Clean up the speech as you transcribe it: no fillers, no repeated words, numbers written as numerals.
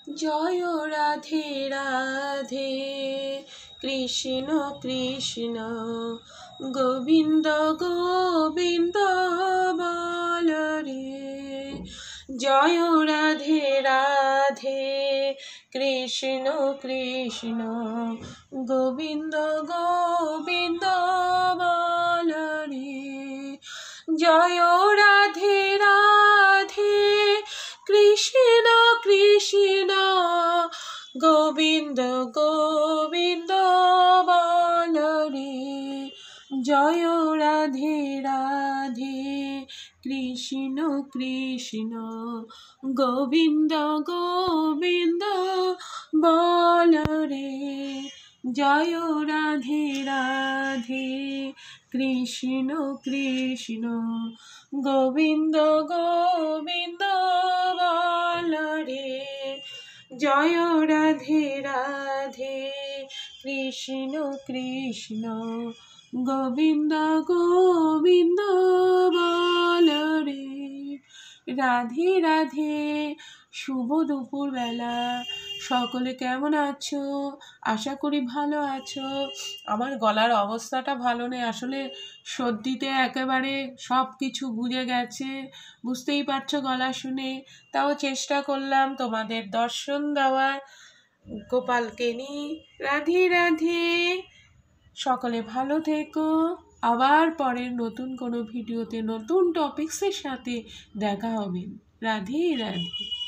জয় রাধে রাধে কৃষ্ণ কৃষ্ণ গোবিন্দ গোবিন্দ বল রে। জয় রাধে রাধে কৃষ্ণ কৃষ্ণ গোবিন্দ গোবিন্দ বল রে। জয় রাধে রাধে কৃষ্ণ কৃষ্ণ গোবিন্দ গোবিন্দ বল রে। জয় রাধে রাধে কৃষ্ণ কৃষ্ণ গোবিন্দ গোবিন্দ বল রে। জয় রাধে রাধে কৃষ্ণ কৃষ্ণ গোবিন্দ গোবিন্দ বল রে। জয় রাধে রাধে কৃষ্ণ কৃষ্ণ গোবিন্দ গোবিন্দ বল রে। রাধে রাধে। শুভ দুপুর বেলা। সকলে কেমন আছো? আশা করি ভালো আছো। আমার গলার অবস্থাটা ভালো নেই, আসলে সর্দিতে একেবারে সব কিছু বুঝে গেছে, বুঝতেই পারছো গলা শুনে। তাও চেষ্টা করলাম তোমাদের দর্শন দেওয়ার। গোপালকে নিয়ে রাধে রাধে। সকলে ভালো থেকো। আবার পরের নতুন কোনো ভিডিওতে নতুন টপিক্সের সাথে দেখা হবে। রাধে রাধে।